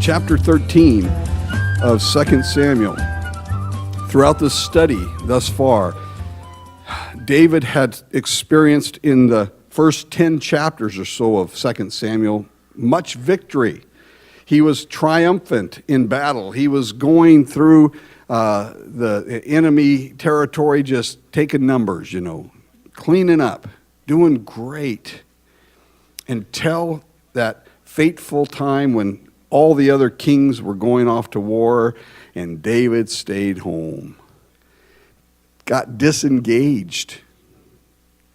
chapter 13 of 2 Samuel. Throughout this study thus far, David had experienced in the first 10 chapters or so of 2 Samuel much victory. He was triumphant in battle. He was going through the enemy territory, just taking numbers, cleaning up, doing great, until that fateful time when all the other kings were going off to war and David stayed home. Got disengaged.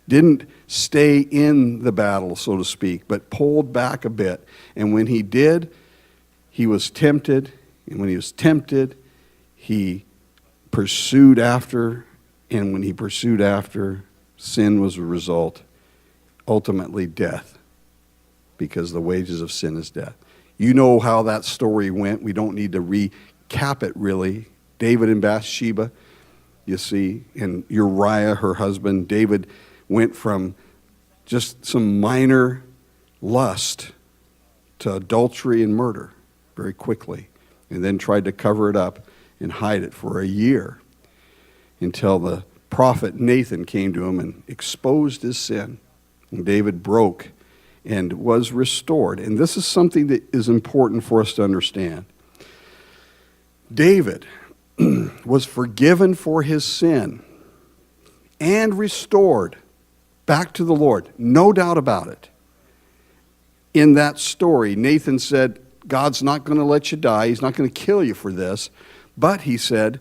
Didn't stay in the battle, so to speak, but pulled back a bit. And when he did, he was tempted. And when he was tempted, he pursued after. And when he pursued after, sin was the result. Ultimately, death. Because the wages of sin is death. You know how that story went. We don't need to recap it, really. David and Bathsheba, you see, and Uriah, her husband. David went from just some minor lust to adultery and murder very quickly, and then tried to cover it up and hide it for a year until the prophet Nathan came to him and exposed his sin. And David broke and was restored. And this is something that is important for us to understand. David was forgiven for his sin and restored back to the Lord. No doubt about it. In that story, Nathan said, God's not going to let you die. He's not going to kill you for this. But he said,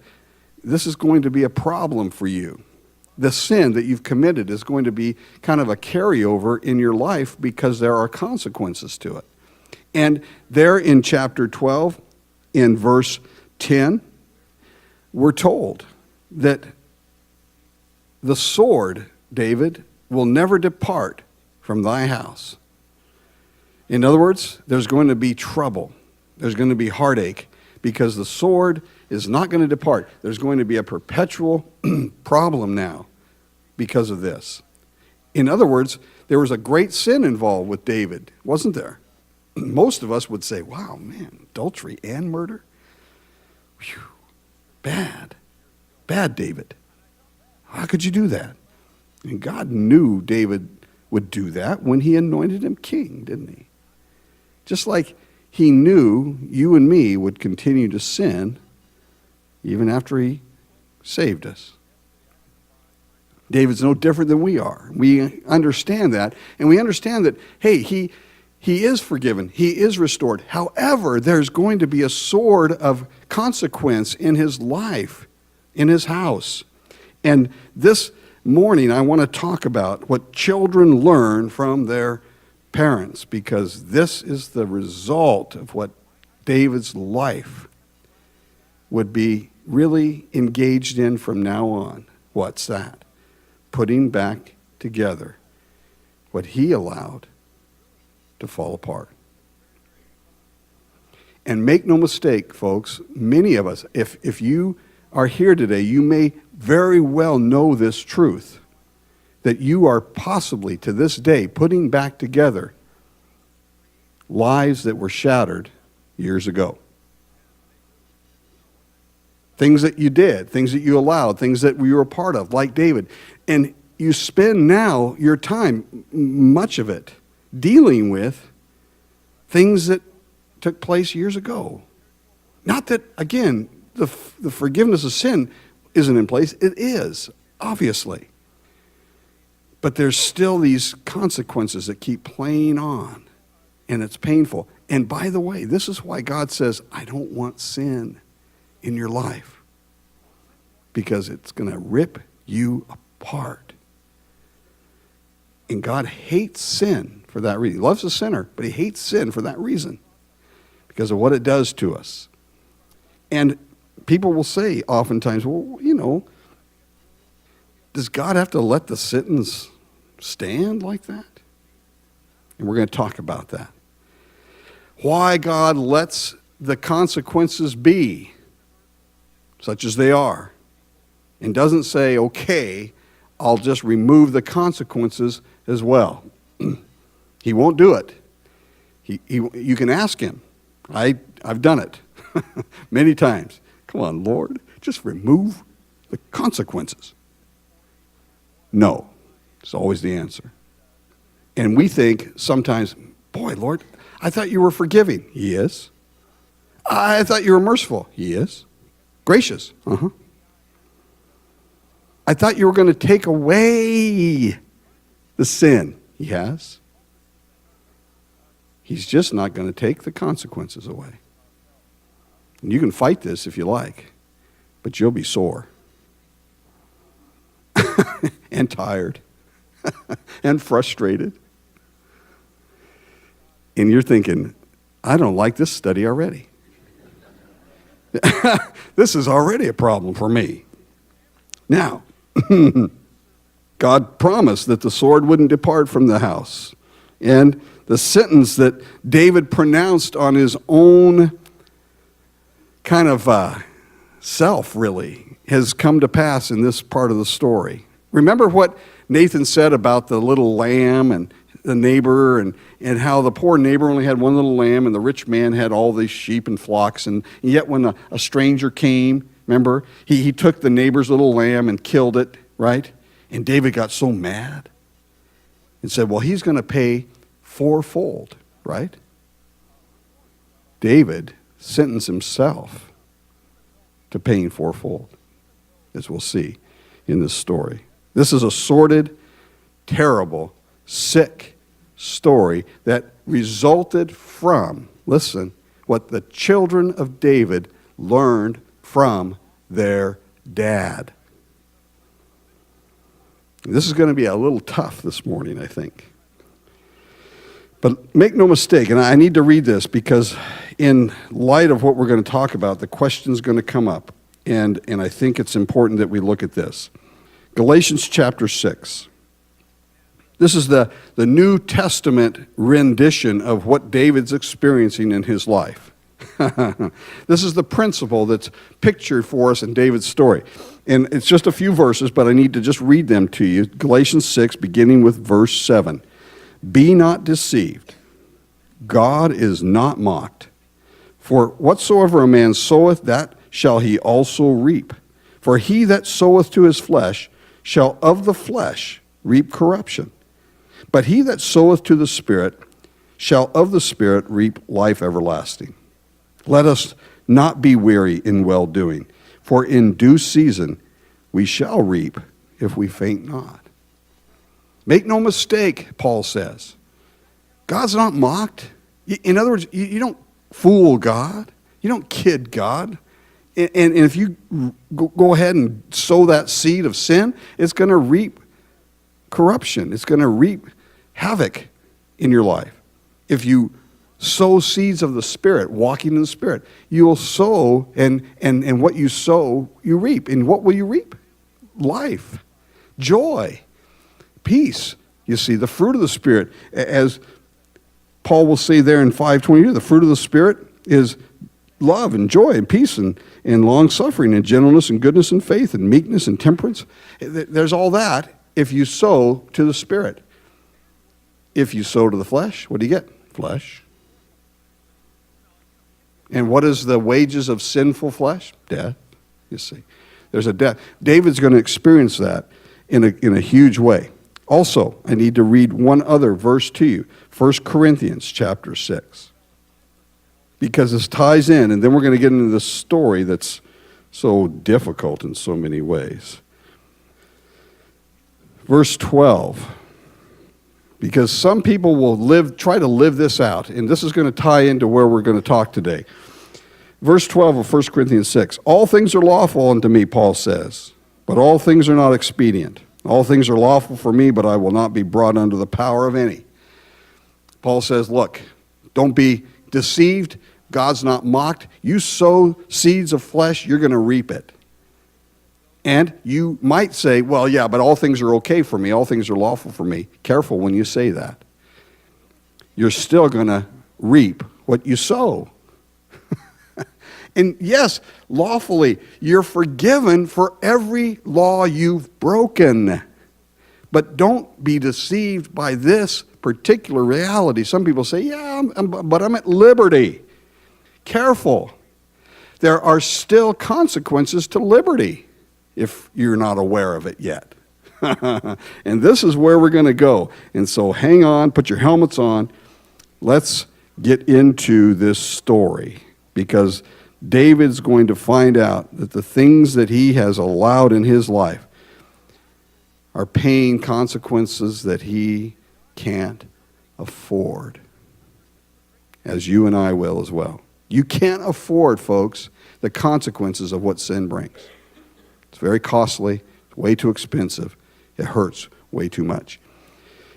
this is going to be a problem for you. The sin that you've committed is going to be kind of a carryover in your life because there are consequences to it. And there in chapter 12, in verse 10, we're told that the sword, David, will never depart from thy house. In other words, there's going to be trouble. There's going to be heartache because the sword is not going to depart. There's going to be a perpetual problem now because of this. In other words, there was a great sin involved with David, wasn't there? Most of us would say, wow, man, adultery and murder? Whew, bad. Bad, David. How could you do that? And God knew David would do that when he anointed him king, didn't he? Just like he knew you and me would continue to sin even after he saved us. David's no different than we are. We understand that. And we understand that, hey, he is forgiven. He is restored. However, there's going to be a sword of consequence in his life, in his house. And this morning, I want to talk about what children learn from their parents, because this is the result of what David's life would be really engaged in from now on. What's that? Putting back together what he allowed to fall apart. And make no mistake, folks, many of us, if you are here today, you may very well know this truth, that you are possibly to this day putting back together lives that were shattered years ago. Things that you did, things that you allowed, things that you were a part of, like David. And you spend now your time, much of it, dealing with things that took place years ago. Not that, again, the forgiveness of sin isn't in place. It is, obviously. But there's still these consequences that keep playing on, and it's painful. And by the way, this is why God says, I don't want sin in your life, because it's going to rip you apart. And God hates sin for that reason. He loves the sinner, but he hates sin for that reason, because of what it does to us. And people will say oftentimes, well, does God have to let the sentence stand like that? And we're going to talk about that. Why God lets the consequences be such as they are, and doesn't say, okay, I'll just remove the consequences as well. He won't do it. You can ask him, I've done it many times. Come on, Lord, just remove the consequences. No, it's always the answer. And we think sometimes, boy, Lord, I thought you were forgiving. He is. I thought you were merciful. He is. Gracious. I thought you were going to take away the sin. He has. He's just not going to take the consequences away. And you can fight this if you like, but you'll be sore and tired and frustrated. And you're thinking, I don't like this study already. This is already a problem for me. Now, God promised that the sword wouldn't depart from the house. And the sentence that David pronounced on his own kind of self, really, has come to pass in this part of the story. Remember what Nathan said about the little lamb and the neighbor, and how the poor neighbor only had one little lamb and the rich man had all these sheep and flocks, and yet when a stranger came, remember, he took the neighbor's little lamb and killed it, right? And David got so mad and said, well, he's going to pay fourfold, right? David sentenced himself to paying fourfold, as we'll see in this story. This is a sordid, terrible, sick story that resulted from, listen, what the children of David learned from their dad. This is going to be a little tough this morning, I think. But make no mistake, and I need to read this because in light of what we're going to talk about, the question's going to come up. And I think it's important that we look at this. Galatians chapter 6. This is the New Testament rendition of what David's experiencing in his life. This is the principle that's pictured for us in David's story. And it's just a few verses, but I need to just read them to you. Galatians 6, beginning with verse 7. Be not deceived. God is not mocked. For whatsoever a man soweth, that shall he also reap. For he that soweth to his flesh shall of the flesh reap corruption. But he that soweth to the Spirit shall of the Spirit reap life everlasting. Let us not be weary in well-doing, for in due season we shall reap if we faint not. Make no mistake, Paul says. God's not mocked. In other words, you don't fool God. You don't kid God. And if you go ahead and sow that seed of sin, it's going to reap corruption. It's going to reap havoc in your life. If you sow seeds of the Spirit, walking in the Spirit, you will sow, and what you sow, you reap. And what will you reap? Life, joy, peace. You see, the fruit of the Spirit, as Paul will say there in 5:22, the fruit of the Spirit is love and joy and peace and long-suffering and gentleness and goodness and faith and meekness and temperance. There's all that if you sow to the Spirit. If you sow to the flesh, what do you get? Flesh. And what is the wages of sinful flesh? Death, you see. There's a death. David's going to experience that in a huge way. Also, I need to read one other verse to you. 1 Corinthians chapter 6. Because this ties in, and then we're going to get into this story that's so difficult in so many ways. Verse 12. Because some people will try to live this out, and this is going to tie into where we're going to talk today. Verse 12 of 1 Corinthians 6. All things are lawful unto me, Paul says, but all things are not expedient. All things are lawful for me, but I will not be brought under the power of any. Paul says, look, don't be deceived. God's not mocked. You sow seeds of flesh, you're going to reap it. And you might say, well, yeah, but all things are okay for me. All things are lawful for me. Careful when you say that. You're still going to reap what you sow. And yes, lawfully, you're forgiven for every law you've broken. But don't be deceived by this particular reality. Some people say, yeah, but I'm at liberty. Careful. There are still consequences to liberty if you're not aware of it yet. And this is where we're going to go. And so hang on, put your helmets on. Let's get into this story, because David's going to find out that the things that he has allowed in his life are paying consequences that he can't afford, as you and I will as well. You can't afford, folks, the consequences of what sin brings. It's very costly, it's way too expensive, it hurts way too much.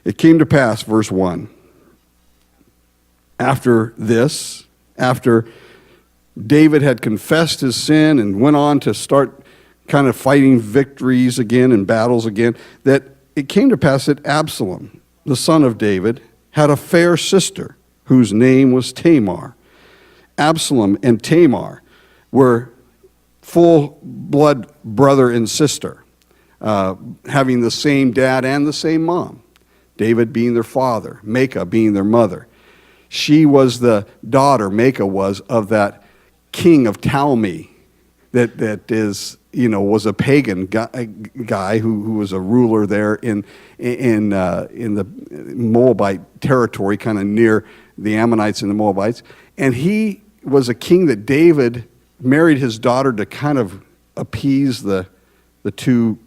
It came to pass, verse 1, after David had confessed his sin and went on to start kind of fighting victories again and battles again, that it came to pass that Absalom, the son of David, had a fair sister whose name was Tamar. Absalom and Tamar were full-blood brother and sister, having the same dad and the same mom, David being their father, Maacah being their mother. She was the daughter, Maacah was, of that king of Talmi that is, was a pagan guy who was a ruler there in the Moabite territory, kind of near the Ammonites and the Moabites. And he was a king that David married his daughter to kind of appease the two,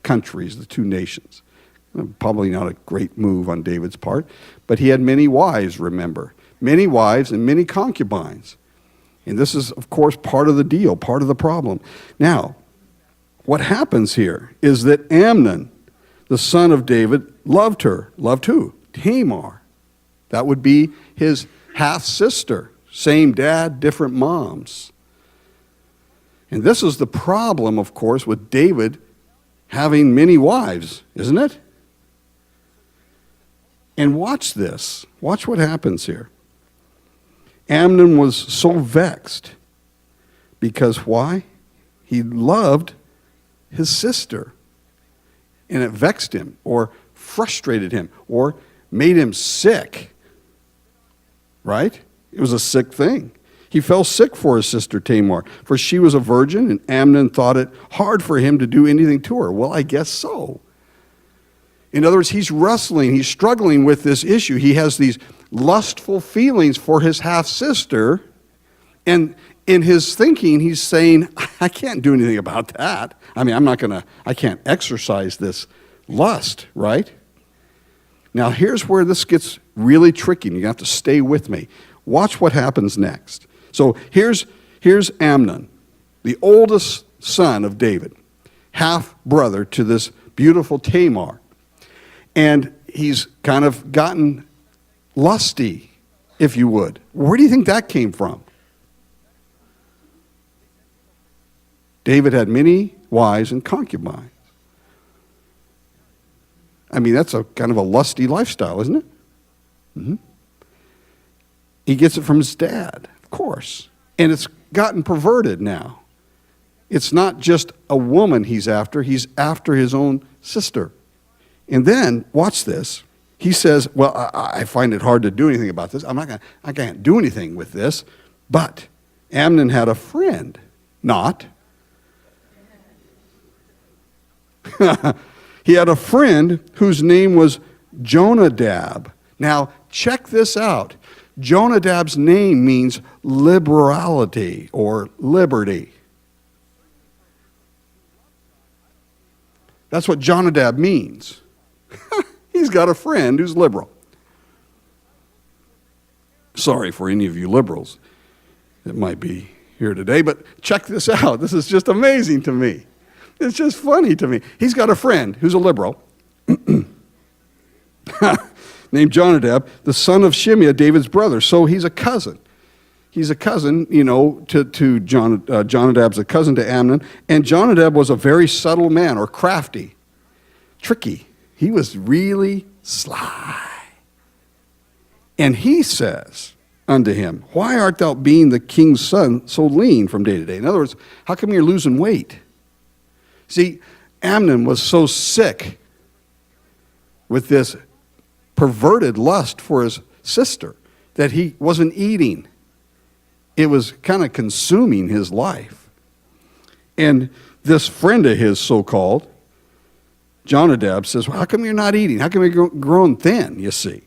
countries, the two nations. Probably not a great move on David's part, but he had many wives, remember. Many wives and many concubines. And this is, of course, part of the deal, part of the problem. Now, what happens here is that Amnon, the son of David, loved her. Loved who? Tamar. That would be his half-sister. Same dad, different moms. And this is the problem, of course, with David having many wives, isn't it? And watch this. Watch what happens here. Amnon was so vexed because why? He loved his sister. And it vexed him or frustrated him or made him sick. Right? It was a sick thing. He fell sick for his sister Tamar, for she was a virgin, and Amnon thought it hard for him to do anything to her. Well, I guess so. In other words, he's wrestling, he's struggling with this issue. He has these lustful feelings for his half-sister, and in his thinking, he's saying, I can't do anything about that. I mean, I can't exercise this lust, right? Now, here's where this gets really tricky, and you have to stay with me. Watch what happens next. So here's Amnon, the oldest son of David, half-brother to this beautiful Tamar. And he's kind of gotten lusty, if you would. Where do you think that came from? David had many wives and concubines. I mean, that's a kind of a lusty lifestyle, isn't it? Mm-hmm. He gets it from his dad, of course. And it's gotten perverted now. It's not just a woman he's after his own sister. And then, watch this. He says, well, I find it hard to do anything about this. I can't do anything with this. But Amnon had a friend, not. He had a friend whose name was Jonadab. Now, check this out. Jonadab's name means liberality or liberty. That's what Jonadab means. He's got a friend who's liberal. Sorry for any of you liberals that might be here today, but check this out. This is just amazing to me. It's just funny to me. He's got a friend who's a liberal named Jonadab, the son of Shimeah, David's brother. So he's a cousin. He's a cousin, to Jonadab's a cousin to Amnon. And Jonadab was a very subtle man, or crafty, tricky. He was really sly. And he says unto him, why art thou, being the king's son, so lean from day to day? In other words, how come you're losing weight? See, Amnon was so sick with this perverted lust for his sister that he wasn't eating. It was kind of consuming his life. And this friend of his, so-called, Jonadab, says, well, how come you're not eating? How come you're grown thin, you see?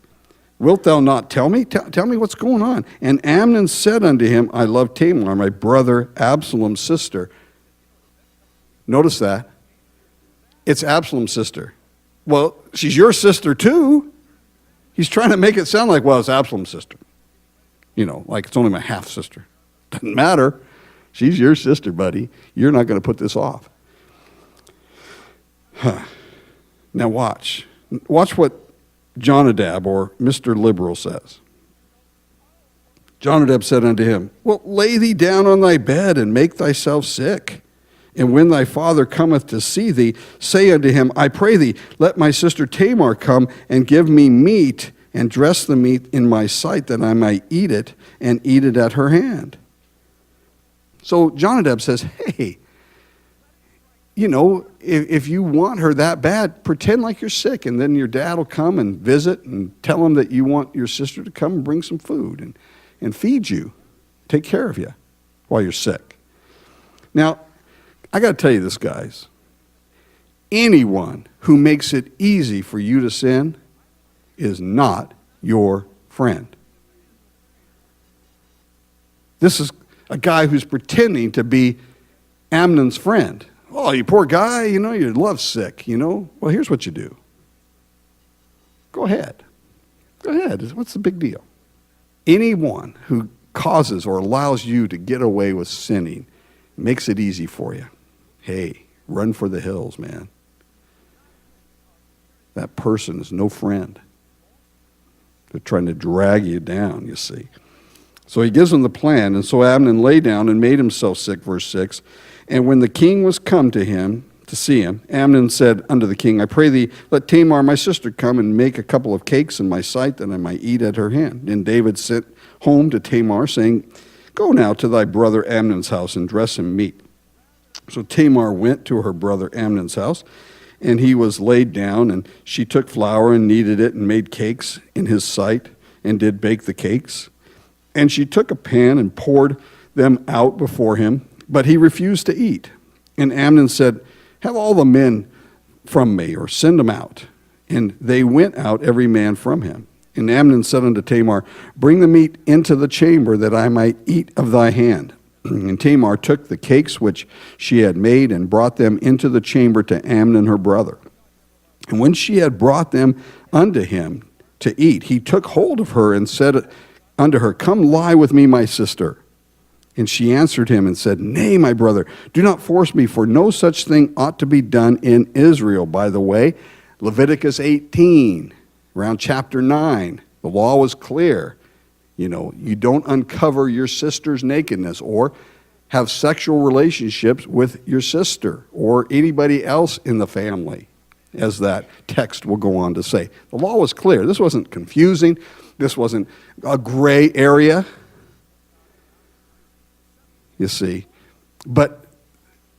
Wilt thou not tell me? Tell me what's going on. And Amnon said unto him, I love Tamar, my brother Absalom's sister. Notice that. It's Absalom's sister. Well, she's your sister too. He's trying to make it sound like, well, it's Absalom's sister. You know, like it's only my half-sister. Doesn't matter. She's your sister, buddy. You're not going to put this off. Now watch. Watch what Jonadab, or Mr. Liberal, says. Jonadab said unto him, well, lay thee down on thy bed and make thyself sick. And when thy father cometh to see thee, say unto him, I pray thee, let my sister Tamar come and give me meat, and dress the meat in my sight, that I might eat it, and eat it at her hand. So Jonadab says, hey, you know, if you want her that bad, pretend like you're sick, and then your dad will come and visit and tell him that you want your sister to come and bring some food and feed you, take care of you while you're sick. Now, I got to tell you this, guys. Anyone who makes it easy for you to sin is not your friend. This is a guy who's pretending to be Amnon's friend. Oh, you poor guy, you know, you're lovesick, you know. Well, here's what you do. Go ahead. Go ahead. What's the big deal? Anyone who causes or allows you to get away with sinning makes it easy for you. Hey, run for the hills, man. That person is no friend. They're trying to drag you down, you see. So he gives them the plan, and so Amnon lay down and made himself sick, verse 6. And when the king was come to him, to see him, Amnon said unto the king, I pray thee, let Tamar my sister come and make a couple of cakes in my sight, that I might eat at her hand. And David sent home to Tamar, saying, Go now to thy brother Amnon's house, and dress him meat. So Tamar went to her brother Amnon's house, and he was laid down, and she took flour and kneaded it, and made cakes in his sight, and did bake the cakes. And she took a pan and poured them out before him, but he refused to eat. And Amnon said, Have all the men from me, or send them out. And they went out, every man from him. And Amnon said unto Tamar, Bring the meat into the chamber, that I might eat of thy hand. And Tamar took the cakes which she had made, and brought them into the chamber to Amnon her brother. And when she had brought them unto him to eat, he took hold of her, and said unto her, Come lie with me, my sister. And she answered him and said, Nay, my brother, do not force me, for no such thing ought to be done in Israel. By the way, Leviticus 18, around chapter 9, the law was clear. You know, you don't uncover your sister's nakedness, or have sexual relationships with your sister or anybody else in the family, as that text will go on to say. The law was clear. This wasn't confusing. This wasn't a gray area, you see. But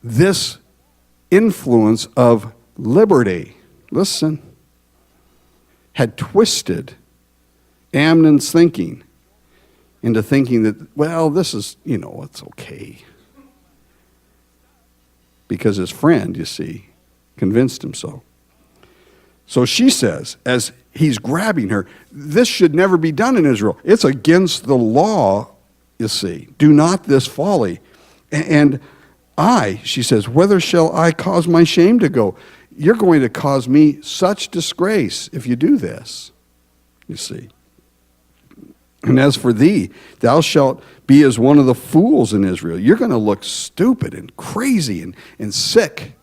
this influence of liberty, listen, had twisted Amnon's thinking into thinking that, well, this is, you know, it's okay. Because his friend, you see, convinced him so. So she says, as he's grabbing her, this should never be done in Israel. It's against the law, you see. Do not this folly. And I, she says, whither shall I cause my shame to go? You're going to cause me such disgrace if you do this, you see. And as for thee, thou shalt be as one of the fools in Israel. You're going to look stupid and crazy and sick,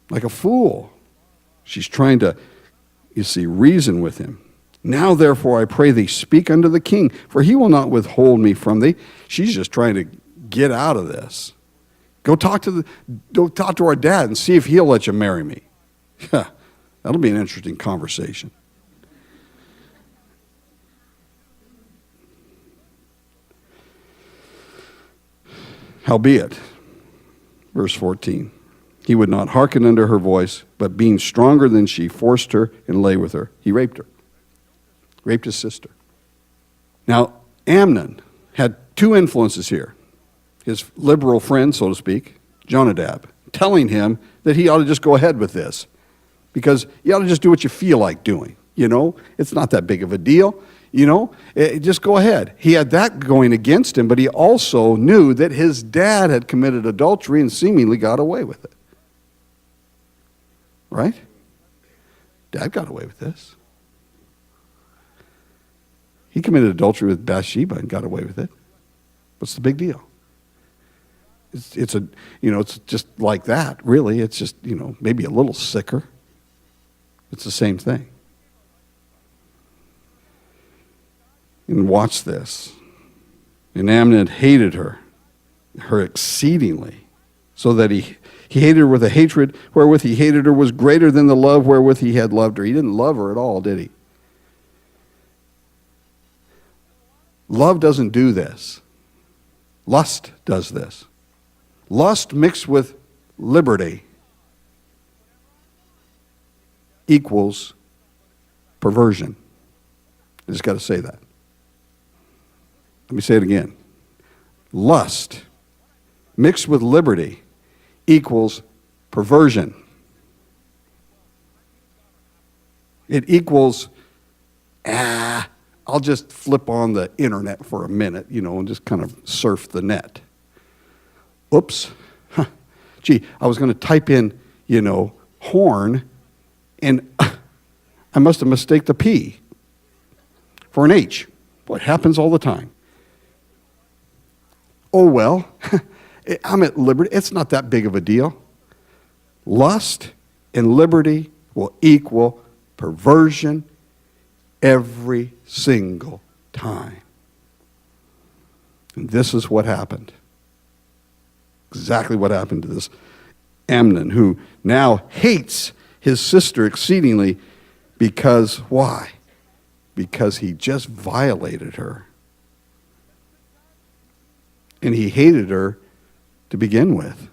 like a fool. She's trying to, you see, reason with him. Now, therefore, I pray thee, speak unto the king, for he will not withhold me from thee. She's just trying to get out of this. Go talk to our dad and see if he'll let you marry me. That'll be an interesting conversation. Howbeit, verse 14, he would not hearken unto her voice, but being stronger than she, forced her and lay with her. He raped her. Raped his sister. Now, Amnon had two influences here. His liberal friend, so to speak, Jonadab, telling him that he ought to just go ahead with this because you ought to just do what you feel like doing. It's not that big of a deal. Just go ahead. He had that going against him, but he also knew that his dad had committed adultery and seemingly got away with it. Right? Dad got away with this. He committed adultery with Bathsheba and got away with it. What's the big deal? It's just like that, really. It's just, maybe a little sicker. It's the same thing. And watch this. And Amnon hated her exceedingly, so that he hated her with a hatred wherewith he hated her was greater than the love wherewith he had loved her. He didn't love her at all, did he? Love doesn't do this. Lust does this. Lust mixed with liberty equals perversion. I just got to say that. Let me say it again. Lust mixed with liberty equals perversion. It equals, I'll just flip on the internet for a minute, and just kind of surf the net. Oops. Gee, I was going to type in, horn, and I must have mistaken the P for an H. Boy, it happens all the time. Oh, well, I'm at liberty. It's not that big of a deal. Lust and liberty will equal perversion every single time. And this is what happened. Exactly what happened to this Amnon, who now hates his sister exceedingly because, why? Because he just violated her. And he hated her to begin with.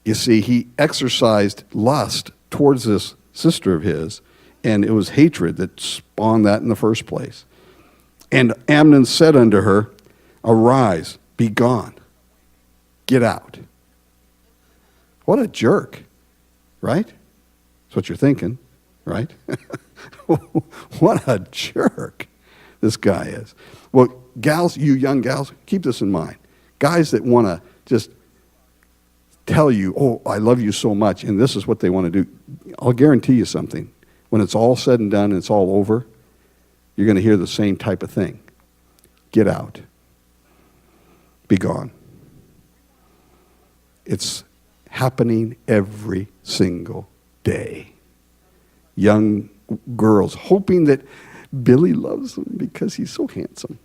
You see, he exercised lust towards this sister of his, and it was hatred that spawned that in the first place. And Amnon said unto her, arise, be gone, get out. What a jerk, right? That's what you're thinking, right? What a jerk this guy is. Well, gals, you young gals, keep this in mind. Guys that want to just tell you, oh, I love you so much, and this is what they want to do. I'll guarantee you something. When it's all said and done and it's all over, you're going to hear the same type of thing. Get out. Be gone. It's happening every single day. Young girls hoping that Billy loves them because he's so handsome.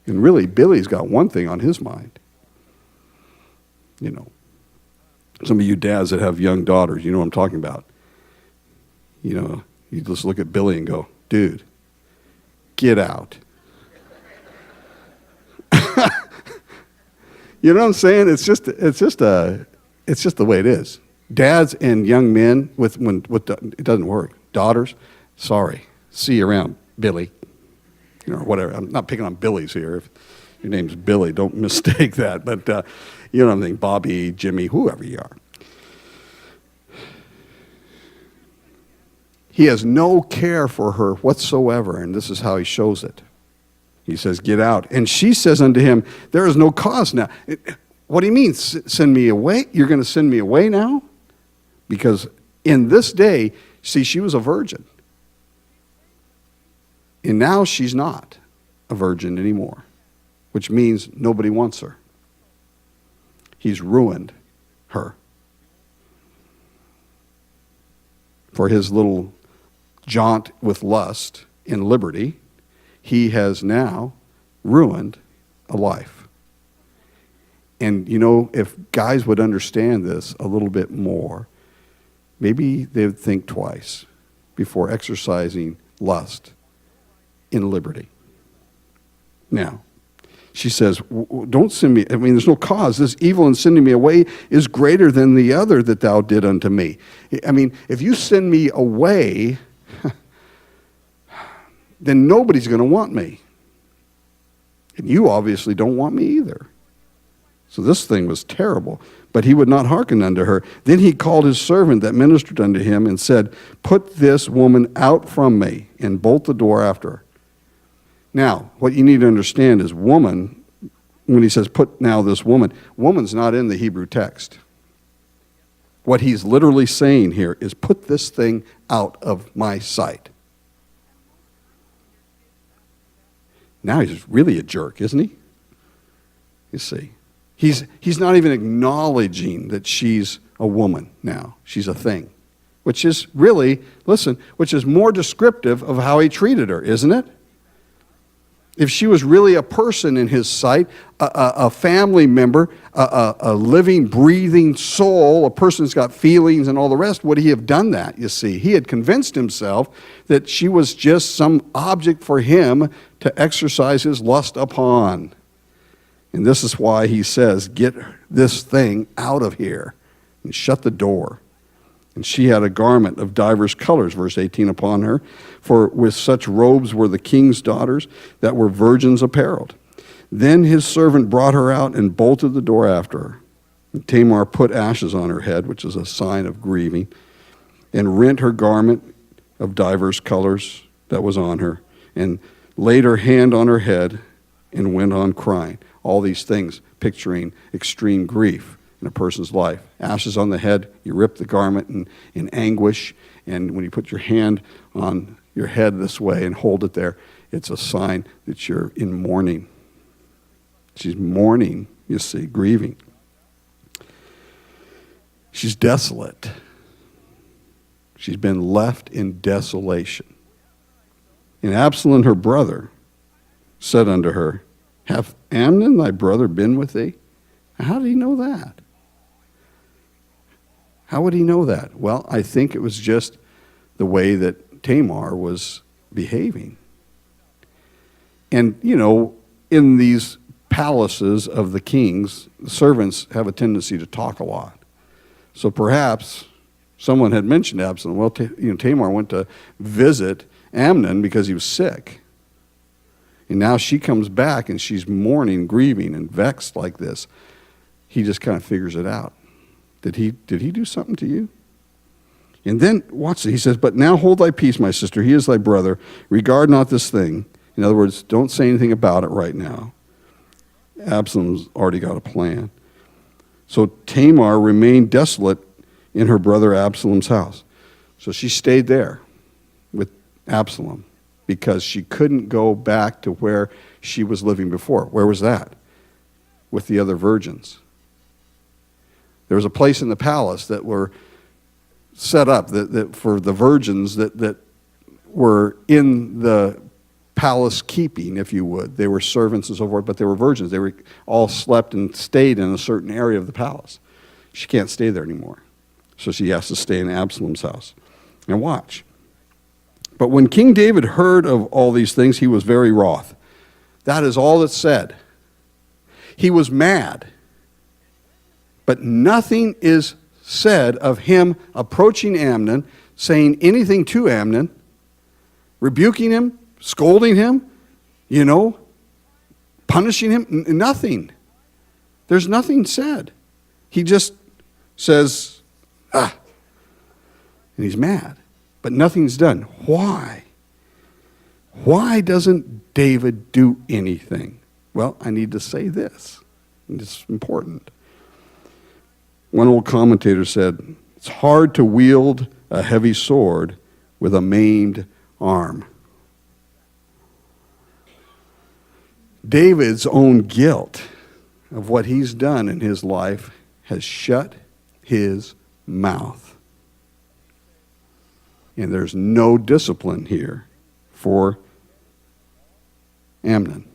And really, Billy's got one thing on his mind. Some of you dads that have young daughters, you know what I'm talking about. You just look at Billy and go, dude, get out. You know what I'm saying? It's just the way it is. Dads and young men it doesn't work. Daughters, sorry, see you around, Billy. Whatever. I'm not picking on Billies here. If your name's Billy, don't mistake that. But you know what I'm thinking, Bobby, Jimmy, whoever you are. He has no care for her whatsoever, and this is how he shows it. He says, get out. And she says unto him, there is no cause now. What do you mean, send me away? You're going to send me away now? Because in this day, see, she was a virgin. And now she's not a virgin anymore, which means nobody wants her. He's ruined her. For his little jaunt with lust and liberty, he has now ruined a life. And if guys would understand this a little bit more, maybe they would think twice before exercising lust in liberty. Now, she says, don't send me, there's no cause. This evil in sending me away is greater than the other that thou did unto me. If you send me away, then nobody's going to want me. And you obviously don't want me either. So this thing was terrible. But he would not hearken unto her. Then he called his servant that ministered unto him and said, put this woman out from me, and bolt the door after her. Now, what you need to understand is woman, when he says put now this woman, woman's not in the Hebrew text. What he's literally saying here is put this thing out of my sight. Now he's really a jerk, isn't he? You see. He's not even acknowledging that she's a woman now. She's a thing. Which is really, listen, which is more descriptive of how he treated her, isn't it? If she was really a person in his sight, a family member, a living, breathing soul, a person who's got feelings and all the rest, would he have done that, you see? He had convinced himself that she was just some object for him to exercise his lust upon. And this is why he says, get this thing out of here and shut the door. And she had a garment of divers colors, verse 18, upon her. For with such robes were the king's daughters that were virgins apparelled. Then his servant brought her out and bolted the door after her. And Tamar put ashes on her head, which is a sign of grieving, and rent her garment of divers colors that was on her, and laid her hand on her head and went on crying. All these things picturing extreme grief in a person's life. Ashes on the head, you rip the garment in anguish, and when you put your hand on your head this way and hold it there, it's a sign that you're in mourning. She's mourning, you see, grieving. She's desolate. She's been left in desolation. And Absalom, her brother, said unto her, hath Amnon thy brother been with thee? How did he know that? How would he know that? Well, I think it was just the way that Tamar was behaving. And, you know, in these palaces of the kings, the servants have a tendency to talk a lot. So perhaps someone had mentioned Absalom. Well, Tamar went to visit Amnon because he was sick. And now she comes back and she's mourning, grieving, and vexed like this. He just kind of figures it out. Did he do something to you? And then, watch this. He says, but now hold thy peace, my sister. He is thy brother. Regard not this thing. In other words, don't say anything about it right now. Absalom's already got a plan. So Tamar remained desolate in her brother Absalom's house. So she stayed there with Absalom, because she couldn't go back to where she was living before. Where was that? With the other virgins. There was a place in the palace that were set up that for the virgins that were in the palace keeping, if you would. They were servants and so forth, but they were virgins. They were all slept and stayed in a certain area of the palace. She can't stay there anymore. So she has to stay in Absalom's house. And watch. But when King David heard of all these things, he was very wroth. That is all that's said. He was mad. But nothing is said of him approaching Amnon, saying anything to Amnon, rebuking him, scolding him, punishing him. Nothing. There's nothing said. He just says, and he's mad. But nothing's done. Why? Why doesn't David do anything? Well, I need to say this. And it's important. One old commentator said, it's hard to wield a heavy sword with a maimed arm. David's own guilt of what he's done in his life has shut his mouth. And there's no discipline here for Amnon.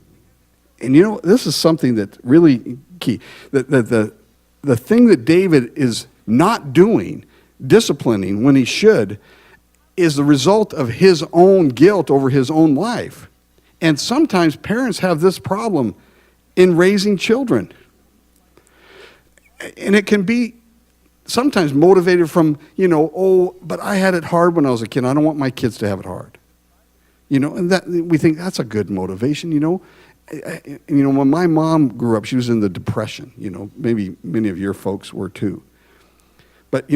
And this is something that's really key. The thing that David is not doing, disciplining when he should, is the result of his own guilt over his own life. And sometimes parents have this problem in raising children. And it can be sometimes motivated from, but I had it hard when I was a kid. I don't want my kids to have it hard. And that we think that's a good motivation, when my mom grew up, she was in the Depression. Maybe many of your folks were too. But,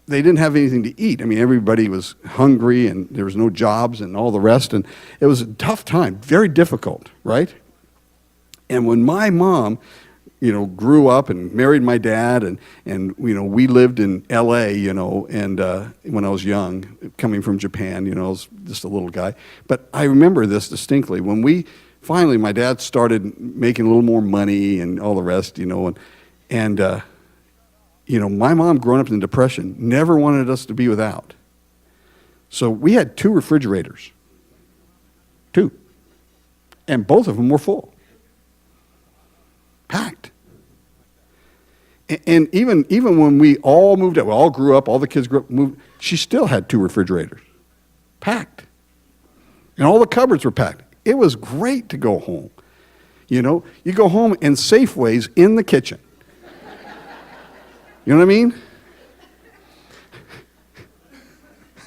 they didn't have anything to eat. I mean, everybody was hungry and there was no jobs and all the rest. And it was a tough time, very difficult, right? And when my mom, grew up and married my dad and we lived in L.A., and when I was young, coming from Japan, I was just a little guy. But I remember this distinctly. When finally, my dad started making a little more money and all the rest, my mom, growing up in the Depression, never wanted us to be without. So we had 2 refrigerators. 2. And both of them were full. Packed. And even when we all moved up, we all grew up, all the kids grew up, moved, she still had 2 refrigerators. Packed. And all the cupboards were packed. It was great to go home. You go home and Safeway's in the kitchen. You know what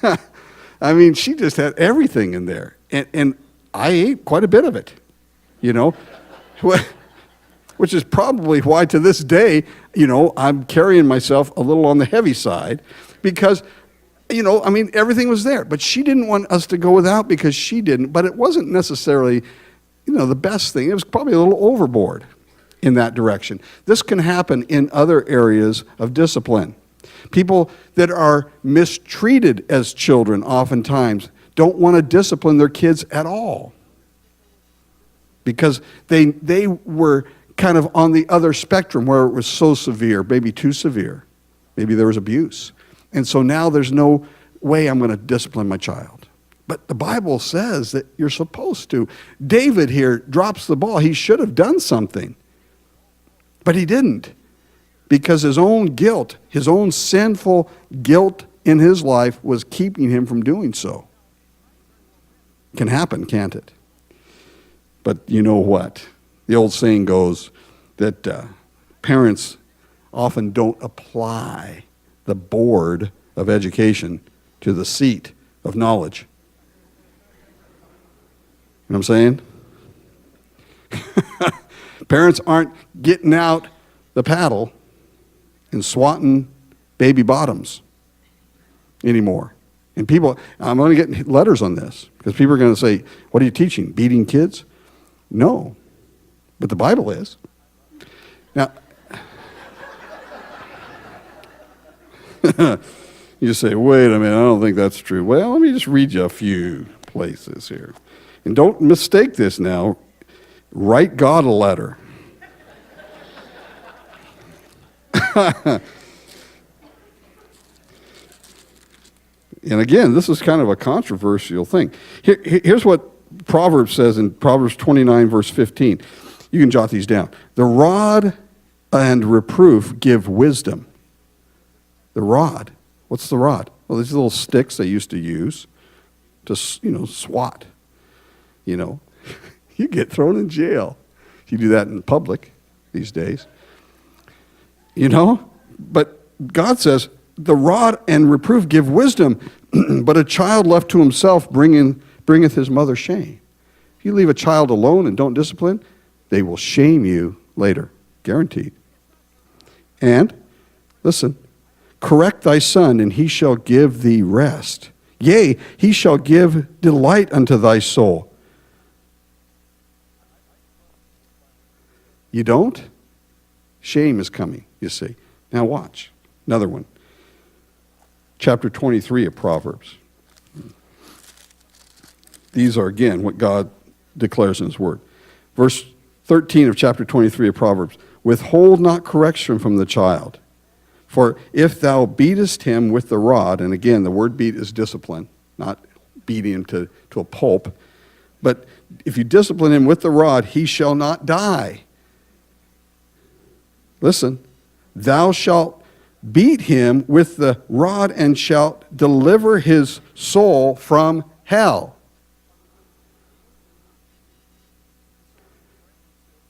I mean? I mean, she just had everything in there. And I ate quite a bit of it, which is probably why to this day, I'm carrying myself a little on the heavy side because, everything was there. But she didn't want us to go without because she didn't. But it wasn't necessarily, the best thing. It was probably a little overboard in that direction. This can happen in other areas of discipline. People that are mistreated as children oftentimes don't want to discipline their kids at all because they were kind of on the other spectrum where it was so severe, maybe too severe. Maybe there was abuse. And so now there's no way I'm going to discipline my child. But the Bible says that you're supposed to. David here drops the ball. He should have done something. But he didn't, because his own guilt, his own sinful guilt in his life was keeping him from doing so. It can happen, can't it? But you know what? The old saying goes that parents often don't apply the board of education to the seat of knowledge. You know what I'm saying? Parents aren't getting out the paddle and swatting baby bottoms anymore. And people, I'm going to get letters on this because people are going to say, what are you teaching? Beating kids? No. But the Bible is. Now, you say, wait a minute, I don't think that's true. Well, let me just read you a few places here. And don't mistake this now. Write God a letter. And again, this is kind of a controversial thing. Here's what Proverbs says in Proverbs 29, verse 15. You can jot these down. The rod and reproof give wisdom. The rod. What's the rod? Well, these little sticks they used to use to, swat. You get thrown in jail. You do that in public these days. But God says, the rod and reproof give wisdom, but a child left to himself bringeth his mother shame. If you leave a child alone and don't discipline, they will shame you later, guaranteed. And, listen, correct thy son, and he shall give thee rest. Yea, he shall give delight unto thy soul. You don't? Shame is coming, you see. Now watch. Another one. Chapter 23 of Proverbs. These are, again, what God declares in his word. Verse 13 of chapter 23 of Proverbs. Withhold not correction from the child. For if thou beatest him with the rod, and again, the word beat is discipline, not beating him to a pulp. But if you discipline him with the rod, he shall not die. Listen, thou shalt beat him with the rod and shalt deliver his soul from hell.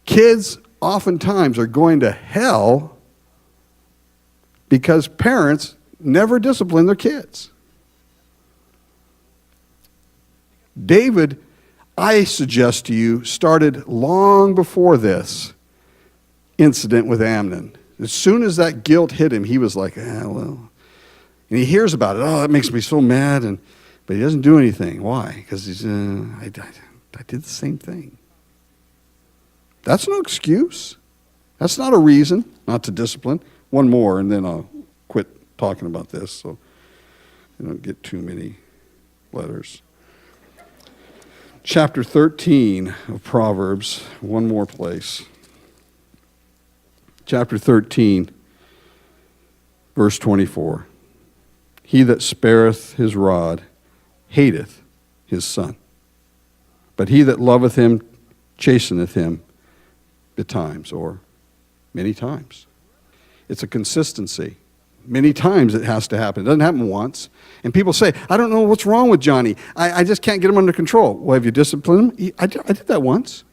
Kids oftentimes are going to hell because parents never discipline their kids. David, I suggest to you, started long before this incident with Amnon. As soon as that guilt hit him, he was like, well. And he hears about it. Oh, that makes me so mad. But he doesn't do anything. Why? Because he's, I did the same thing. That's no excuse. That's not a reason not to discipline. One more, and then I'll quit talking about this so I don't get too many letters. Chapter 13 of Proverbs, one more place. Chapter 13, verse 24. He that spareth his rod hateth his son, but he that loveth him chasteneth him betimes, or many times. It's a consistency. Many times it has to happen. It doesn't happen once. And people say, I don't know what's wrong with Johnny. I just can't get him under control. Well, have you disciplined him? I did that once.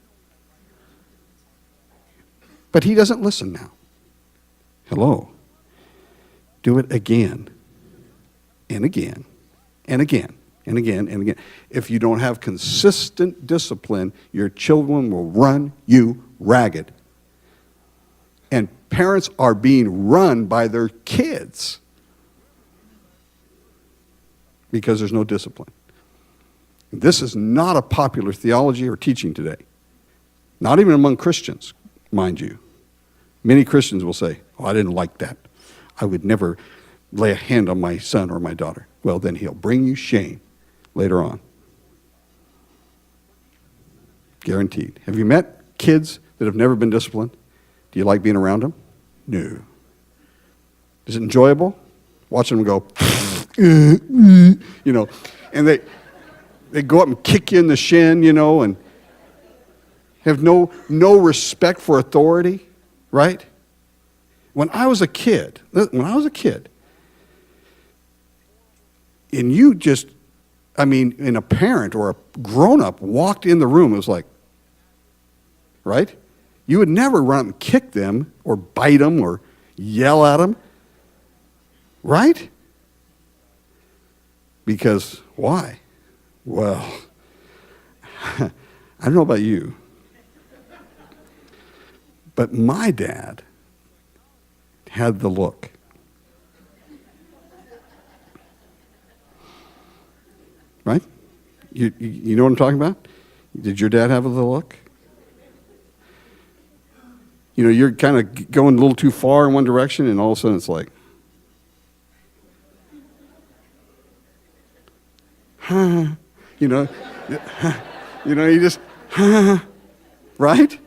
But he doesn't listen now. Hello. Do it again and again and again and again and again. If you don't have consistent discipline, your children will run you ragged. And parents are being run by their kids because there's no discipline. This is not a popular theology or teaching today. Not even among Christians, mind you. Many Christians will say, oh, I didn't like that. I would never lay a hand on my son or my daughter. Well, then he'll bring you shame later on. Guaranteed. Have you met kids that have never been disciplined? Do you like being around them? No. Is it enjoyable? Watching them go, you know, and they go up and kick you in the shin, you know, and have no respect for authority, right? When I was a kid, and you just, and a parent or a grown-up walked in the room, it was like, right? You would never run up and kick them or bite them or yell at them, right? Because why? Well, I don't know about you, but my dad had the look. Right? You know what I'm talking about? Did your dad have the look? You know, you're kind of going a little too far in one direction, and all of a sudden it's like, you know, you just, right?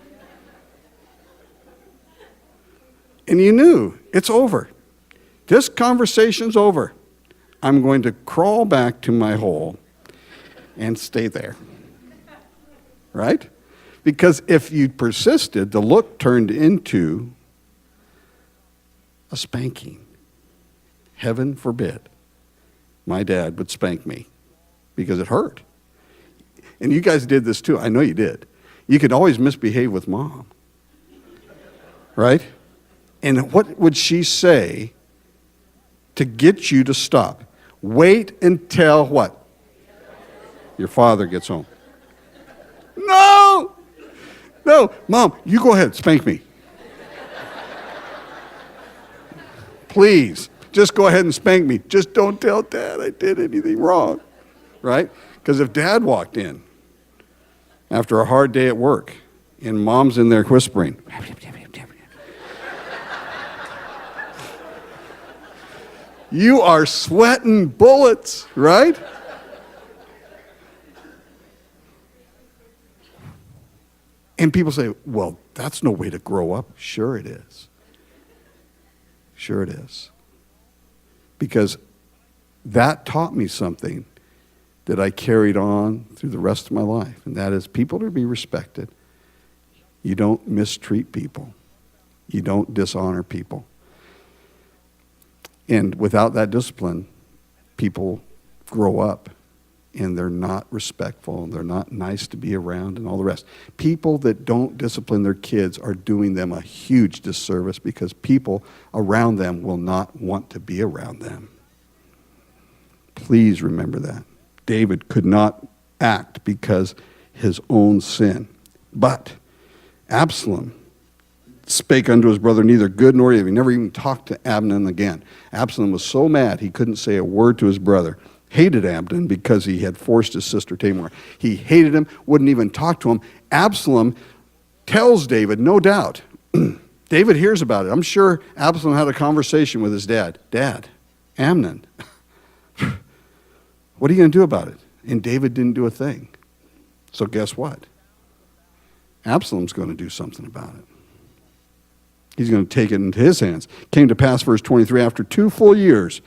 And you knew, it's over. This conversation's over. I'm going to crawl back to my hole and stay there. Right? Because if you persisted, the look turned into a spanking. Heaven forbid my dad would spank me because it hurt. And you guys did this too. I know you did. You could always misbehave with mom. Right? And what would she say to get you to stop? Wait until what? Your father gets home. No, Mom, you go ahead, spank me. Please, just go ahead and spank me. Just don't tell Dad I did anything wrong, right? Because if Dad walked in after a hard day at work and Mom's in there whispering, you are sweating bullets, right? And people say, well, that's no way to grow up. Sure it is. Sure it is. Because that taught me something that I carried on through the rest of my life. And that is, people are to be respected. You don't mistreat people. You don't dishonor people. And without that discipline, people grow up and they're not respectful, and they're not nice to be around, and all the rest. People that don't discipline their kids are doing them a huge disservice because people around them will not want to be around them. Please remember that. David could not act because his own sin. But Absalom spake unto his brother neither good nor evil. He never even talked to Amnon again. Absalom was so mad he couldn't say a word to his brother. Hated Amnon because he had forced his sister Tamar. He hated him, wouldn't even talk to him. Absalom tells David, no doubt. David hears about it. I'm sure Absalom had a conversation with his dad. Dad, Amnon, what are you going to do about it? And David didn't do a thing. So guess what? Absalom's going to do something about it. He's going to take it into his hands. Came to pass, verse 23, after 2 full years,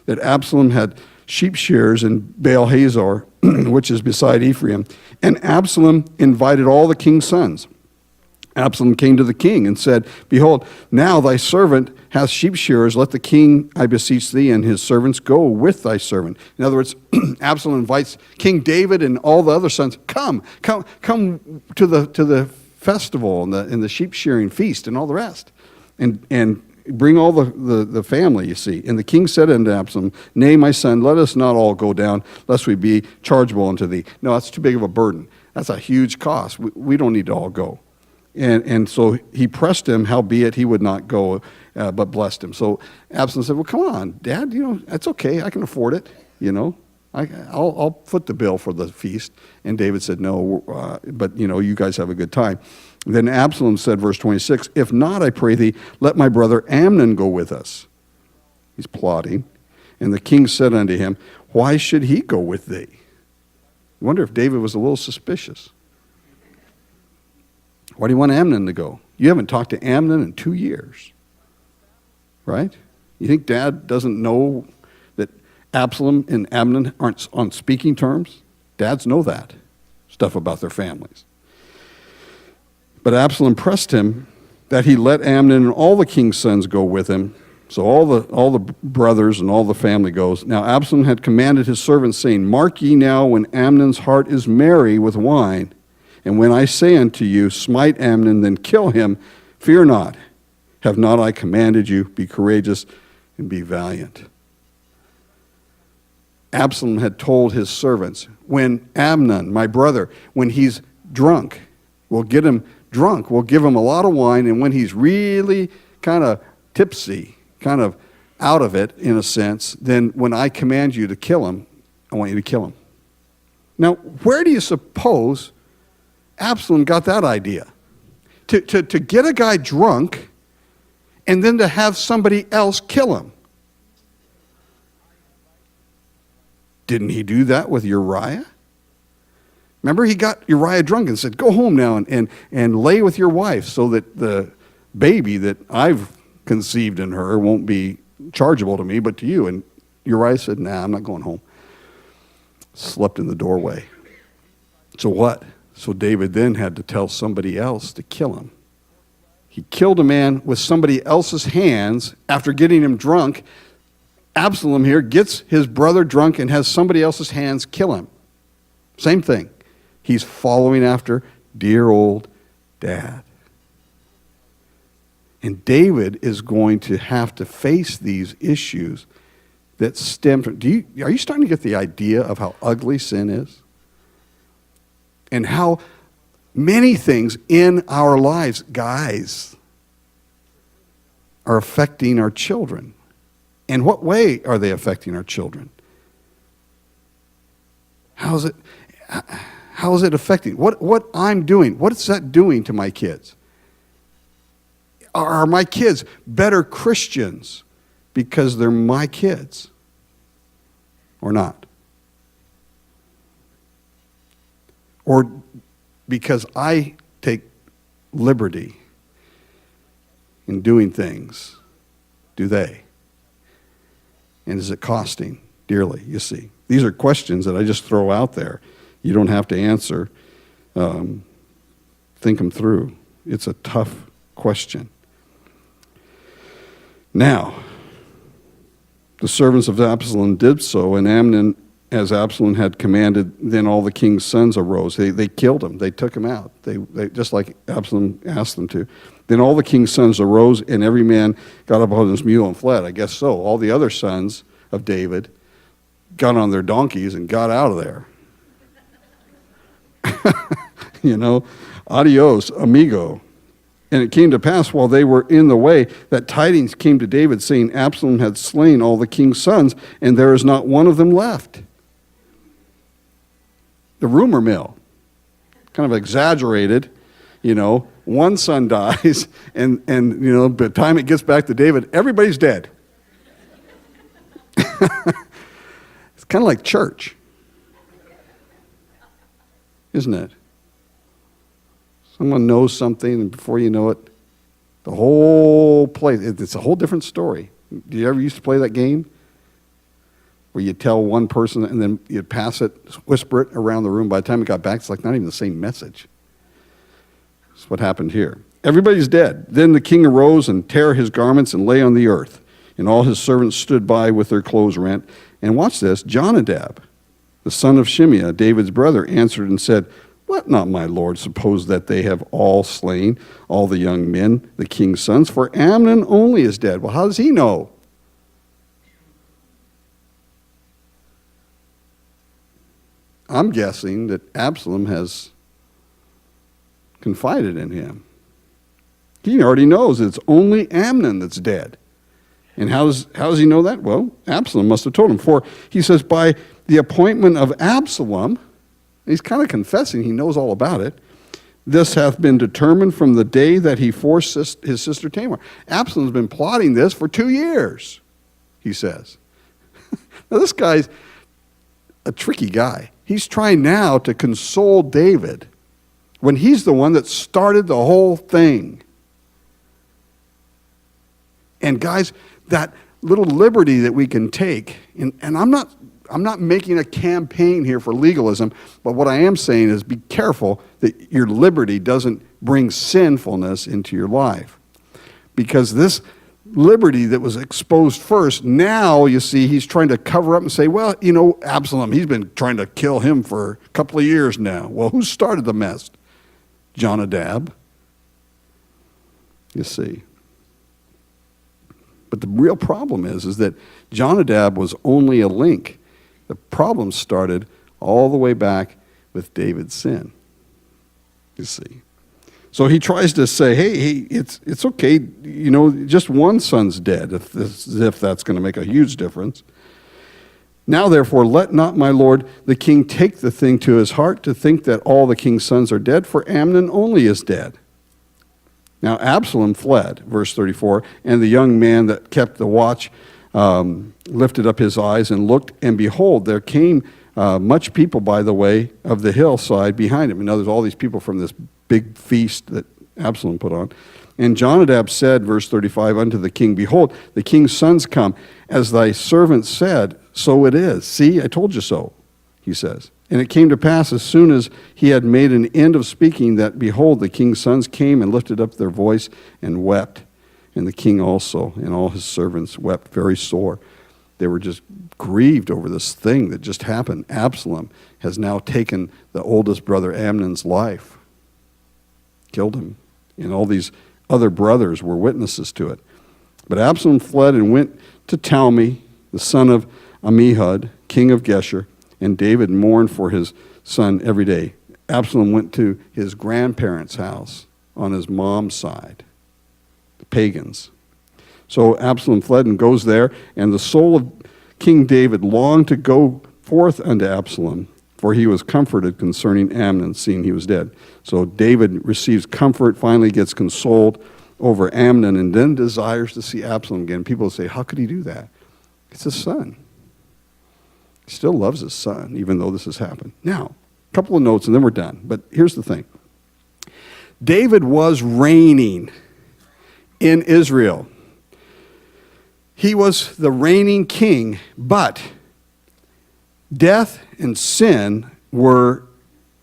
that Absalom had sheep shearers in Baal Hazor, which is beside Ephraim. And Absalom invited all the king's sons. Absalom came to the king and said, behold, now thy servant hath sheep shearers. Let the king, I beseech thee, and his servants go with thy servant. In other words, Absalom invites King David and all the other sons, come to the festival and the sheep shearing feast and all the rest. And bring all the family, you see. And the king said unto Absalom, nay, my son, let us not all go down, lest we be chargeable unto thee. No, that's too big of a burden. That's a huge cost. We don't need to all go. And so he pressed him, howbeit he would not go, but blessed him. So Absalom said, well, come on, Dad, that's okay. I can afford it, I'll foot the bill for the feast. And David said, no, but, you guys have a good time. Then Absalom said, verse 26, if not, I pray thee, let my brother Amnon go with us. He's plotting. And the king said unto him, why should he go with thee? I wonder if David was a little suspicious. Why do you want Amnon to go? You haven't talked to Amnon in 2 years, right? You think Dad doesn't know that Absalom and Amnon aren't on speaking terms? Dads know that stuff about their families. But Absalom pressed him that he let Amnon and all the king's sons go with him. So all the brothers and all the family goes. Now Absalom had commanded his servants, saying, mark ye now when Amnon's heart is merry with wine, and when I say unto you, smite Amnon, then kill him, fear not. Have not I commanded you? Be courageous and be valiant. Absalom had told his servants, when Amnon, my brother, when he's drunk, we'll get him drunk, we'll give him a lot of wine, and when he's really kind of tipsy, kind of out of it in a sense, then when I command you to kill him, I want you to kill him. Now, where do you suppose Absalom got that idea? To get a guy drunk and then to have somebody else kill him. Didn't he do that with Uriah? Remember, he got Uriah drunk and said, go home now and lay with your wife so that the baby that I've conceived in her won't be chargeable to me, but to you. And Uriah said, nah, I'm not going home. Slept in the doorway. So what? So David then had to tell somebody else to kill him. He killed a man with somebody else's hands after getting him drunk. Absalom here gets his brother drunk and has somebody else's hands kill him. Same thing. He's following after dear old Dad. And David is going to have to face these issues that stem from... Are you starting to get the idea of how ugly sin is? And how many things in our lives, guys, are affecting our children. In what way are they affecting our children? How is it affecting? What I'm doing, what's that doing to my kids? Are my kids better Christians because they're my kids or not? Or because I take liberty in doing things, do they? And is it costing dearly, you see? These are questions that I just throw out there. You don't have to answer. Think them through. It's a tough question. Now, the servants of Absalom did so, and Amnon, as Absalom had commanded, then all the king's sons arose. They killed him. They took him out. They just like Absalom asked them to. Then all the king's sons arose, and every man got up on his mule and fled. I guess so. All the other sons of David got on their donkeys and got out of there. Adios, amigo. And it came to pass while they were in the way that tidings came to David, saying, Absalom had slain all the king's sons, and there is not one of them left. The rumor mill, kind of exaggerated, one son dies, and by the time it gets back to David, everybody's dead. It's kind of like church, isn't it? Someone knows something, and before you know it, the whole place, it's a whole different story. Do you ever used to play that game? Where you tell one person, and then you pass it, whisper it around the room. By the time it got back, it's like not even the same message. That's what happened here. Everybody's dead. Then the king arose and tore his garments and lay on the earth. And all his servants stood by with their clothes rent. And watch this, Jonadab, the son of Shimeah, David's brother, answered and said, Let not my lord suppose that they have all slain, all the young men, the king's sons, for Amnon only is dead. Well, how does he know? I'm guessing that Absalom has confided in him. He already knows it's only Amnon that's dead. And how does he know that? Well, Absalom must have told him. For he says, by the appointment of Absalom, he's kind of confessing he knows all about it, this hath been determined from the day that he forced his sister Tamar. Absalom's been plotting this for 2 years, he says. Now this guy's a tricky guy. He's trying now to console David when he's the one that started the whole thing. And guys, that little liberty that we can take, and I'm not making a campaign here for legalism, but what I am saying is be careful that your liberty doesn't bring sinfulness into your life. Because this liberty that was exposed first, now you see he's trying to cover up and say, well, Absalom, he's been trying to kill him for a couple of years now. Well, who started the mess? Jonadab. You see. But the real problem is that Jonadab was only a link. The problem started all the way back with David's sin. You see. So he tries to say, hey, it's okay, just one son's dead, if that's going to make a huge difference. Now, therefore, let not my lord the king take the thing to his heart to think that all the king's sons are dead, for Amnon only is dead. Now Absalom fled, verse 34, and the young man that kept the watch lifted up his eyes and looked, and behold, there came much people by the way of the hillside behind him. In other words, all these people from this big feast that Absalom put on. And Jonadab said, verse 35, unto the king, Behold, the king's sons come. As thy servant said, so it is. See, I told you so, he says. And it came to pass, as soon as he had made an end of speaking, that, behold, the king's sons came and lifted up their voice and wept. And the king also and all his servants wept very sore. They were just grieved over this thing that just happened. Absalom has now taken the oldest brother Amnon's life. Killed him. And all these other brothers were witnesses to it. But Absalom fled and went to Talmi, the son of Ammihud, king of Geshur, and David mourned for his son every day. Absalom went to his grandparents' house on his mom's side, the pagans. So Absalom fled and goes there, and the soul of King David longed to go forth unto Absalom, for he was comforted concerning Amnon, seeing he was dead. So David receives comfort, finally gets consoled over Amnon, and then desires to see Absalom again. People say, how could he do that? It's his son. He still loves his son, even though this has happened. Now, a couple of notes, and then we're done. But here's the thing. David was reigning in Israel. He was the reigning king, but death and sin were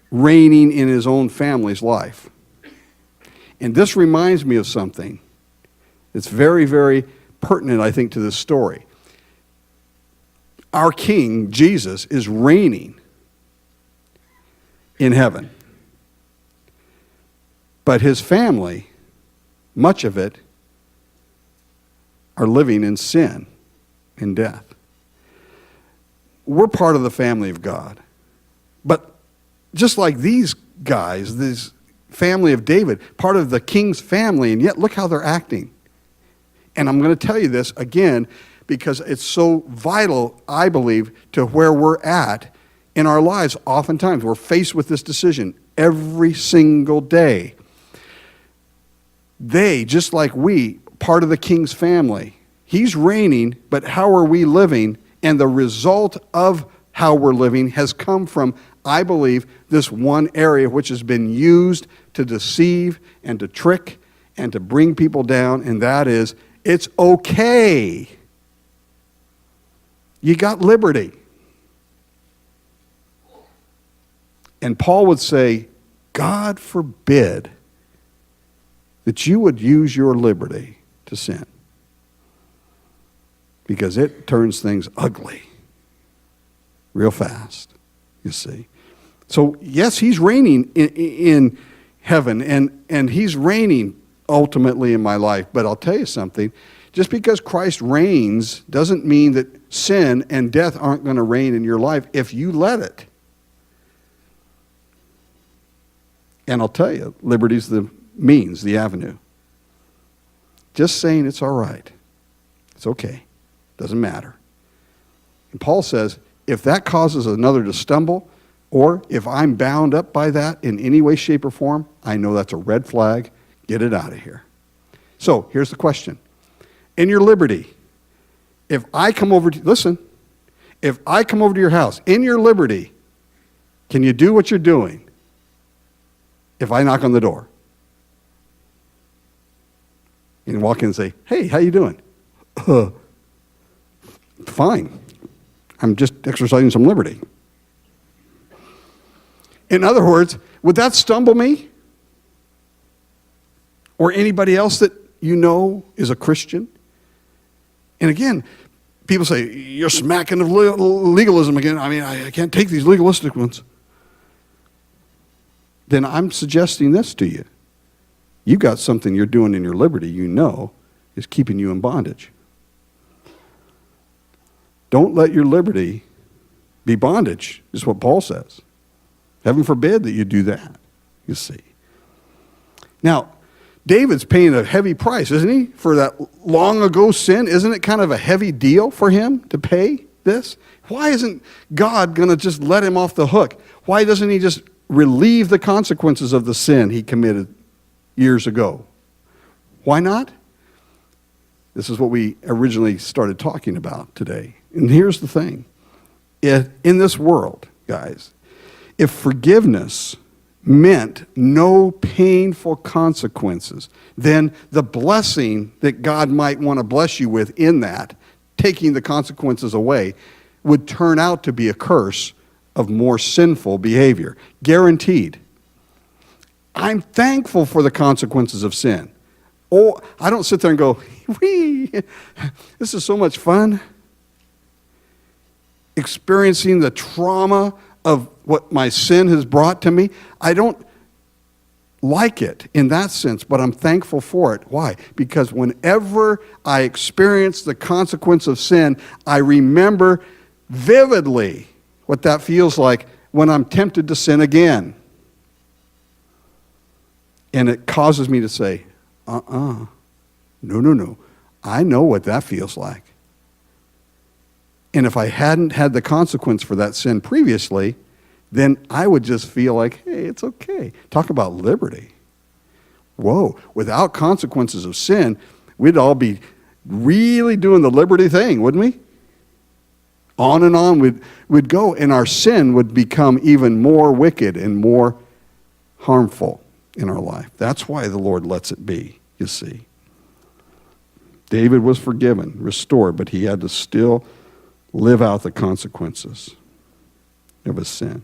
reigning in his own family's life. And this reminds me of something. It's very, very pertinent, I think, to this story. Our King, Jesus, is reigning in heaven. But his family, much of it, are living in sin and death. We're part of the family of God. But just like these guys, this family of David, part of the king's family, and yet look how they're acting. And I'm going to tell you this again because it's so vital, I believe, to where we're at in our lives. Oftentimes, we're faced with this decision every single day. They, just like we, part of the king's family. He's reigning, but how are we living? And the result of how we're living has come from, I believe, this one area which has been used to deceive and to trick and to bring people down, and that is, it's okay. You got liberty. And Paul would say, God forbid that you would use your liberty to sin, because it turns things ugly real fast, you see. So, yes, he's reigning in heaven, and he's reigning ultimately in my life. But I'll tell you something. Just because Christ reigns doesn't mean that sin and death aren't going to reign in your life if you let it. And I'll tell you, liberty's the means, the avenue. Just saying it's all right. It's okay. Doesn't matter. And Paul says, if that causes another to stumble, or if I'm bound up by that in any way, shape, or form, I know that's a red flag. Get it out of here. So, here's the question. In your liberty, if I come over to, listen, if I come over to your house, in your liberty, can you do what you're doing if I knock on the door? And walk in and say, hey, how you doing? Fine. I'm just exercising some liberty. In other words, would that stumble me? Or anybody else that you know is a Christian? And again, people say, you're smacking of legalism again. I mean, I can't take these legalistic ones. Then I'm suggesting this to you. You've got something you're doing in your liberty you know is keeping you in bondage. Don't let your liberty be bondage, is what Paul says. Heaven forbid that you do that, you see. Now, David's paying a heavy price, isn't he, for that long ago sin? Isn't it kind of a heavy deal for him to pay this? Why isn't God going to just let him off the hook? Why doesn't he just relieve the consequences of the sin he committed years ago? Why not? This is what we originally started talking about today. And here's the thing. In this world, guys, if forgiveness meant no painful consequences, then the blessing that God might want to bless you with in that, taking the consequences away, would turn out to be a curse of more sinful behavior. Guaranteed. I'm thankful for the consequences of sin. Oh, I don't sit there and go, wee, this is so much fun. Experiencing the trauma of what my sin has brought to me. I don't like it in that sense, but I'm thankful for it. Why? Because whenever I experience the consequence of sin, I remember vividly what that feels like when I'm tempted to sin again. And it causes me to say, no. I know what that feels like. And if I hadn't had the consequence for that sin previously, then I would just feel like, hey, it's okay. Talk about liberty. Whoa, without consequences of sin, we'd all be really doing the liberty thing, wouldn't we? On and on we'd go, and our sin would become even more wicked and more harmful in our life. That's why the Lord lets it be, you see. David was forgiven, restored, but he had to still live out the consequences of his sin.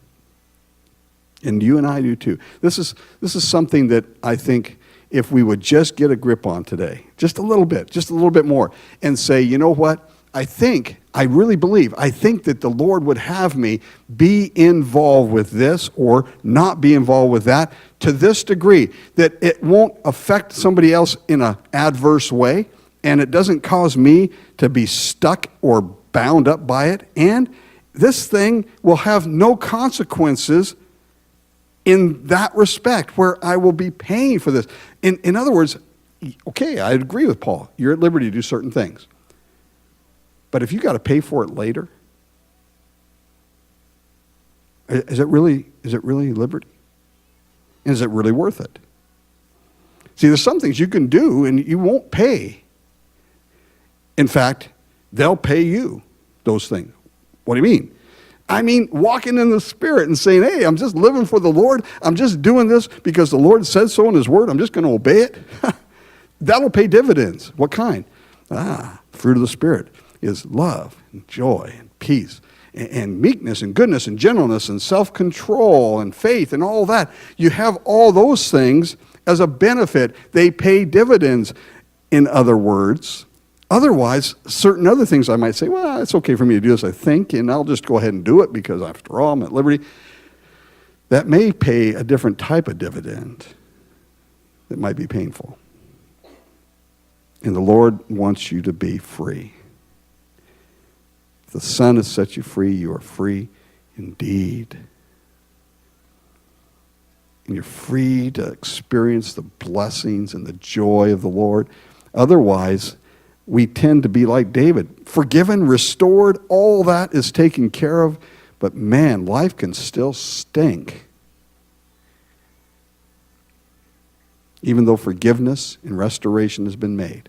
And you and I do too. This is something that I think if we would just get a grip on today, just a little bit more, and say, you know what? I really believe that the Lord would have me be involved with this or not be involved with that to this degree that it won't affect somebody else in an adverse way, and it doesn't cause me to be stuck or bound up by it, and this thing will have no consequences in that respect where I will be paying for this. In other words, okay, I agree with Paul. You're at liberty to do certain things. But if you got to pay for it later, is it really liberty? And is it really worth it? See, there's some things you can do and you won't pay. In fact, they'll pay you those things. What do you mean? I mean, walking in the Spirit and saying, hey, I'm just living for the Lord. I'm just doing this because the Lord says so in His Word. I'm just going to obey it. That'll pay dividends. What kind? Fruit of the Spirit is love and joy and peace and meekness and goodness and gentleness and self-control and faith and all that. You have all those things as a benefit. They pay dividends, in other words. Otherwise, certain other things I might say, well, it's okay for me to do this, I think, and I'll just go ahead and do it because after all, I'm at liberty. That may pay a different type of dividend that might be painful. And the Lord wants you to be free. If the Son has set you free, you are free indeed. And you're free to experience the blessings and the joy of the Lord. Otherwise, we tend to be like David. Forgiven, restored, all that is taken care of. But man, life can still stink. Even though forgiveness and restoration has been made.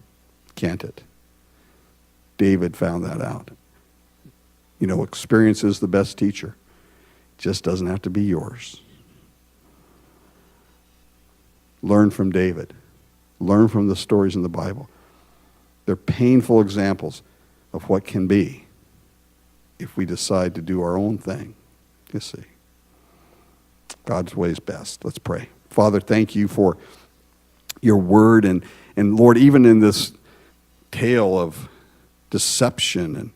Can't it? David found that out. You know, experience is the best teacher. It just doesn't have to be yours. Learn from David. Learn from the stories in the Bible. They're painful examples of what can be if we decide to do our own thing. You see. God's way is best. Let's pray. Father, thank you for your word. And Lord, even in this tale of deception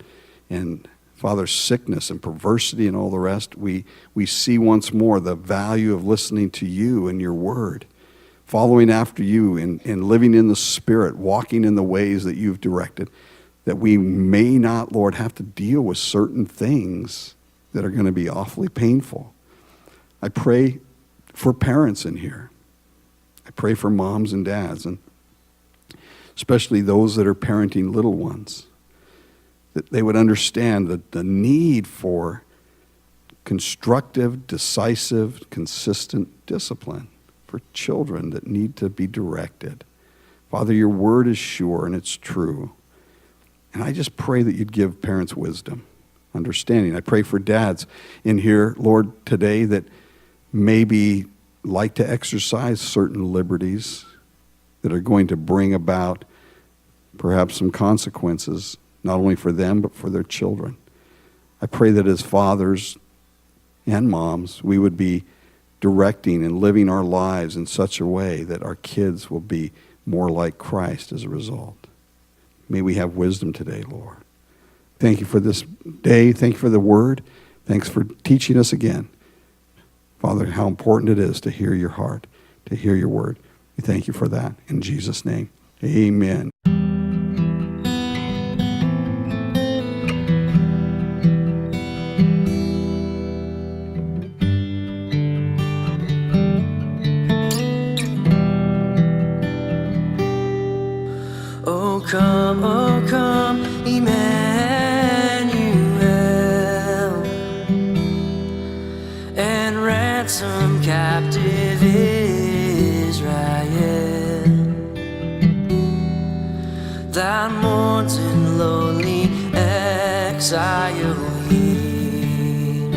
and Father, sickness and perversity and all the rest, we see once more the value of listening to you and your word. Following after you and living in the Spirit, walking in the ways that you've directed, that we may not, Lord, have to deal with certain things that are going to be awfully painful. I pray for parents in here. I pray for moms and dads, and especially those that are parenting little ones, that they would understand the need for constructive, decisive, consistent discipline for children that need to be directed. Father, your word is sure and it's true. And I just pray that you'd give parents wisdom, understanding. I pray for dads in here, Lord, today that maybe like to exercise certain liberties that are going to bring about perhaps some consequences, not only for them, but for their children. I pray that as fathers and moms, we would be directing and living our lives in such a way that our kids will be more like Christ as a result. May we have wisdom today, Lord. Thank you for this day. Thank you for the word. Thanks for teaching us again. Father, how important it is to hear your heart, to hear your word. We thank you for that. In Jesus' name, amen. Oh come, Emmanuel, and ransom captive Israel. That mourns in lonely exile here,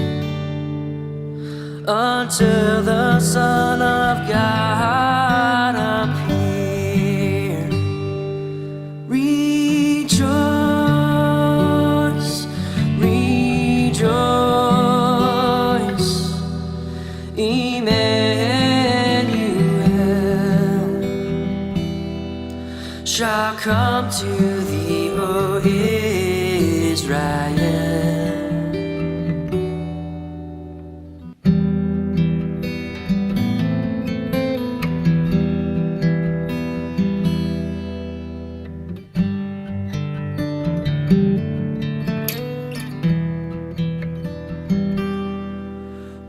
until the Son of God appear. Rejoice, rejoice, Emmanuel shall come to thee, O Israel.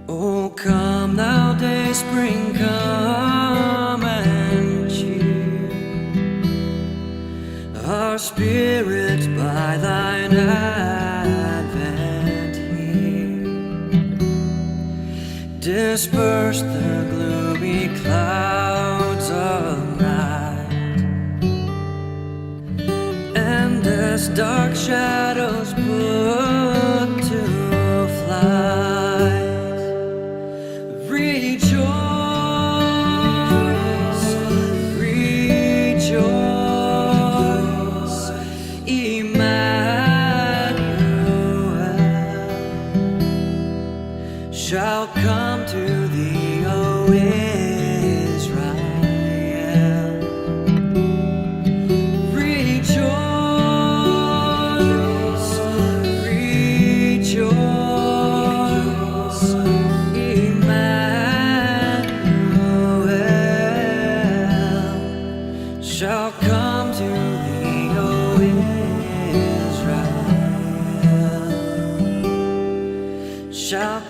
Oh, come thou day disperse the gloomy clouds of night, and as dark shadows put to flight. Rejoice, rejoice, Emmanuel shall come to thee, O Israel. Rejoice, rejoice, Emmanuel shall come to thee, O Israel. Shall